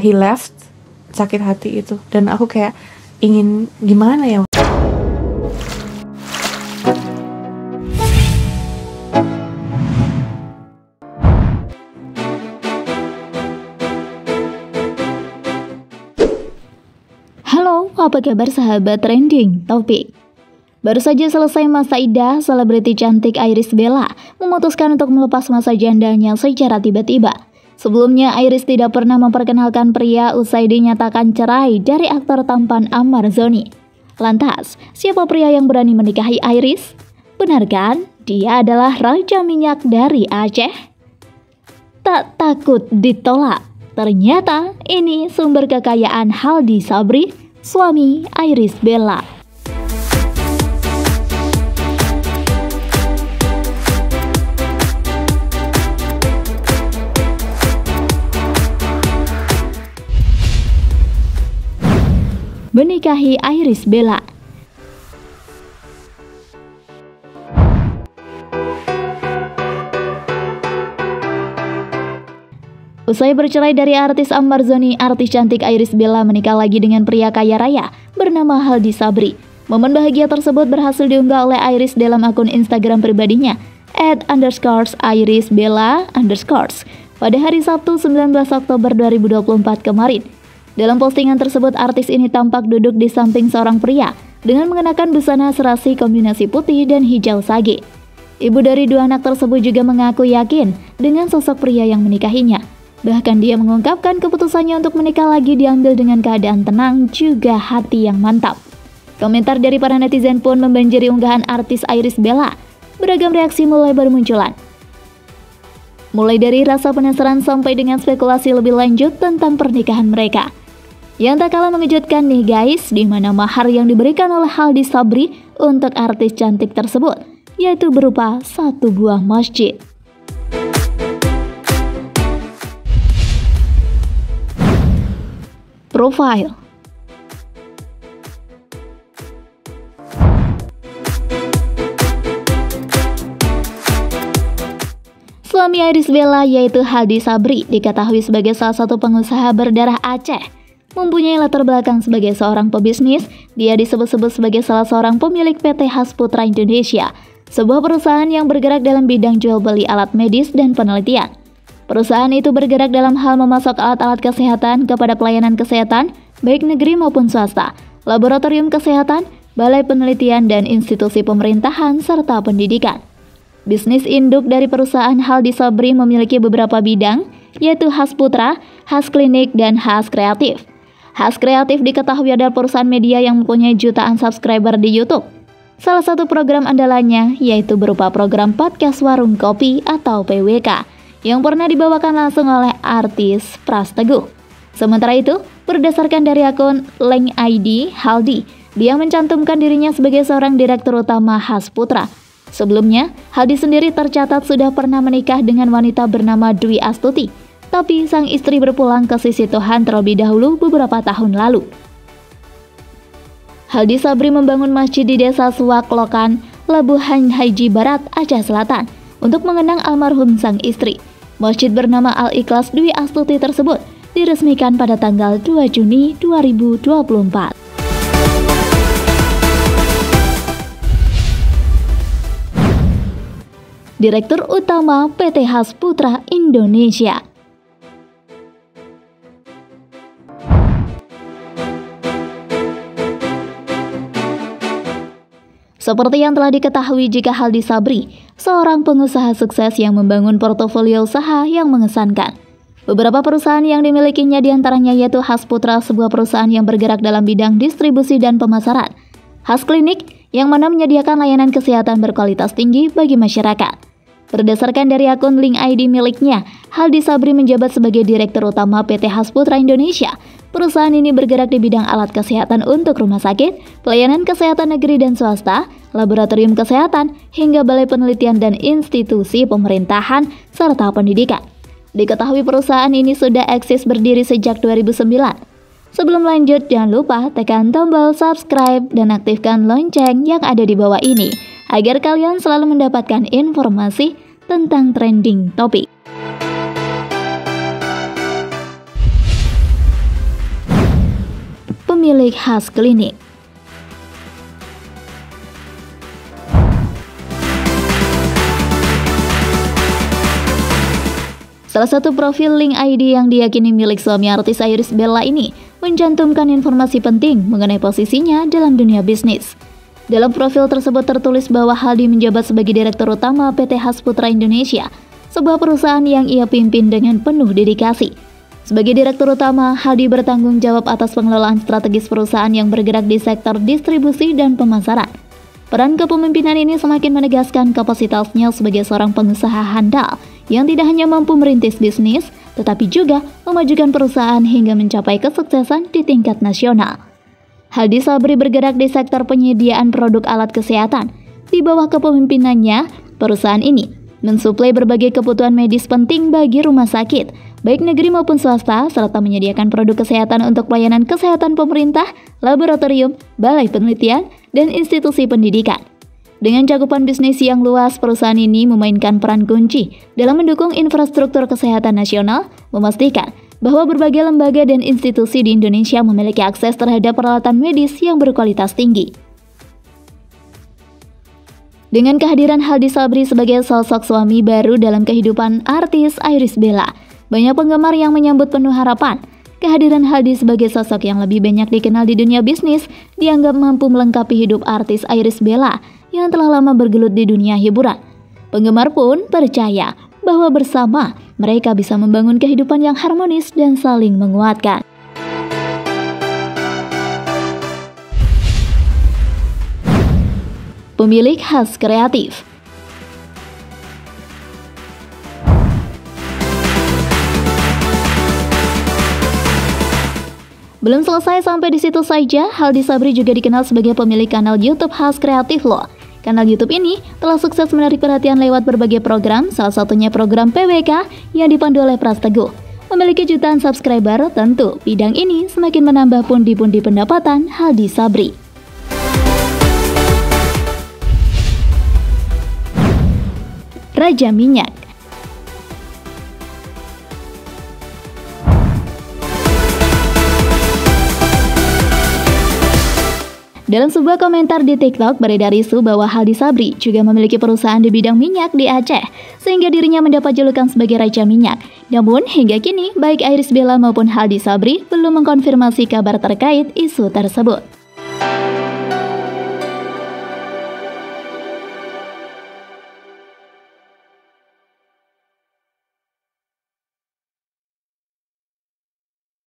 he left, sakit hati itu. Dan aku kayak ingin gimana ya. Halo, apa kabar sahabat Trending Topik? Baru saja selesai masa idah, selebriti cantik Iris Bella memutuskan untuk melepas masa jandanya secara tiba-tiba. Sebelumnya, Iris tidak pernah memperkenalkan pria usai dinyatakan cerai dari aktor tampan Ahmad Zhoni. Lantas, siapa pria yang berani menikahi Iris? Benar kan? Dia adalah Raja Minyak dari Aceh. Tak takut ditolak. Ternyata ini sumber kekayaan Haldi Sabri, suami Iris Bella. Menikahi Iris Bella. Usai bercerai dari artis Ahmad Zhoni, artis cantik Iris Bella menikah lagi dengan pria kaya raya bernama Haldi Sabri. Momen bahagia tersebut berhasil diunggah oleh Iris dalam akun Instagram pribadinya @_IrisBella_ pada hari Sabtu 19 Oktober 2024 kemarin. Dalam postingan tersebut, artis ini tampak duduk di samping seorang pria dengan mengenakan busana serasi kombinasi putih dan hijau sage. Ibu dari dua anak tersebut juga mengaku yakin dengan sosok pria yang menikahinya. Bahkan dia mengungkapkan keputusannya untuk menikah lagi diambil dengan keadaan tenang juga hati yang mantap. Komentar dari para netizen pun membanjiri unggahan artis Iris Bella. Beragam reaksi mulai bermunculan. Mulai dari rasa penasaran sampai dengan spekulasi lebih lanjut tentang pernikahan mereka. Yang tak kalah mengejutkan nih guys, di mana mahar yang diberikan oleh Haldi Sabri untuk artis cantik tersebut, yaitu berupa satu buah masjid. Profile. Suami Iris Bella yaitu Haldi Sabri diketahui sebagai salah satu pengusaha berdarah Aceh. Mempunyai latar belakang sebagai seorang pebisnis, dia disebut-sebut sebagai salah seorang pemilik PT Hasputra Indonesia, sebuah perusahaan yang bergerak dalam bidang jual beli alat medis dan penelitian. Perusahaan itu bergerak dalam hal memasok alat-alat kesehatan kepada pelayanan kesehatan, baik negeri maupun swasta, laboratorium kesehatan, balai penelitian dan institusi pemerintahan, serta pendidikan. Bisnis induk dari perusahaan Haldi Sabri memiliki beberapa bidang, yaitu Hasputra, Hasklinik, dan Haskreatif. Haskreatif diketahui adalah perusahaan media yang mempunyai jutaan subscriber di YouTube. Salah satu program andalannya yaitu berupa program podcast Warung Kopi atau PWK, yang pernah dibawakan langsung oleh artis Pras Teguh. Sementara itu, berdasarkan dari akun Link ID Haldi, dia mencantumkan dirinya sebagai seorang direktur utama Hasputra. Sebelumnya, Haldi sendiri tercatat sudah pernah menikah dengan wanita bernama Dwi Astuti, tapi sang istri berpulang ke sisi Tuhan terlebih dahulu beberapa tahun lalu. Haldi Sabri membangun masjid di desa Suak Lokan, Labuhan Haji Barat, Aceh Selatan, untuk mengenang almarhum sang istri. Masjid bernama Al-Ikhlas Dwi Astuti tersebut diresmikan pada tanggal 2 Juni 2024. Direktur Utama PT Hasputra Indonesia. Seperti yang telah diketahui jika Haldi Sabri, seorang pengusaha sukses yang membangun portofolio usaha yang mengesankan. Beberapa perusahaan yang dimilikinya diantaranya yaitu Hasputra, sebuah perusahaan yang bergerak dalam bidang distribusi dan pemasaran. Hasklinik, yang mana menyediakan layanan kesehatan berkualitas tinggi bagi masyarakat. Berdasarkan dari akun Link ID miliknya, Haldi Sabri menjabat sebagai Direktur Utama PT Hasputra Indonesia. Perusahaan ini bergerak di bidang alat kesehatan untuk rumah sakit, pelayanan kesehatan negeri dan swasta, laboratorium kesehatan, hingga balai penelitian dan institusi pemerintahan, serta pendidikan. Diketahui perusahaan ini sudah eksis berdiri sejak 2009. Sebelum lanjut, jangan lupa tekan tombol subscribe dan aktifkan lonceng yang ada di bawah ini, agar kalian selalu mendapatkan informasi tentang trending topik. pemilik Khas Klinik. Salah satu profil link ID yang diyakini milik suami artis Irish Bella ini mencantumkan informasi penting mengenai posisinya dalam dunia bisnis. Dalam profil tersebut tertulis bahwa Haldi menjabat sebagai Direktur Utama PT Khas Putra Indonesia, sebuah perusahaan yang ia pimpin dengan penuh dedikasi. Sebagai Direktur Utama, Haldi bertanggung jawab atas pengelolaan strategis perusahaan yang bergerak di sektor distribusi dan pemasaran. Peran kepemimpinan ini semakin menegaskan kapasitasnya sebagai seorang pengusaha handal yang tidak hanya mampu merintis bisnis, tetapi juga memajukan perusahaan hingga mencapai kesuksesan di tingkat nasional. Haldi Sabri bergerak di sektor penyediaan produk alat kesehatan. Di bawah kepemimpinannya, perusahaan ini mensuplai berbagai kebutuhan medis penting bagi rumah sakit, baik negeri maupun swasta, serta menyediakan produk kesehatan untuk pelayanan kesehatan pemerintah, laboratorium, balai penelitian, dan institusi pendidikan. Dengan cakupan bisnis yang luas, perusahaan ini memainkan peran kunci dalam mendukung infrastruktur kesehatan nasional, memastikan bahwa berbagai lembaga dan institusi di Indonesia memiliki akses terhadap peralatan medis yang berkualitas tinggi. Dengan kehadiran Haldi Sabri sebagai sosok suami baru dalam kehidupan artis Irish Bella, banyak penggemar yang menyambut penuh harapan. Kehadiran Haldi sebagai sosok yang lebih banyak dikenal di dunia bisnis dianggap mampu melengkapi hidup artis Irish Bella yang telah lama bergelut di dunia hiburan. Penggemar pun percaya bahwa bersama mereka bisa membangun kehidupan yang harmonis dan saling menguatkan. Pemilik Khas Kreatif. Belum selesai sampai di situ saja, Haldi Sabri juga dikenal sebagai pemilik kanal YouTube Khas Kreatif loh. Kanal YouTube ini telah sukses menarik perhatian lewat berbagai program, salah satunya program PWK yang dipandu oleh Pras Teguh. Memiliki jutaan subscriber, tentu bidang ini semakin menambah pundi-pundi pendapatan Haldi Sabri. Raja Minyak. Dalam sebuah komentar di TikTok beredar isu bahwa Haldi Sabri juga memiliki perusahaan di bidang minyak di Aceh, sehingga dirinya mendapat julukan sebagai Raja Minyak. Namun hingga kini baik Irish Bella maupun Haldi Sabri belum mengkonfirmasi kabar terkait isu tersebut.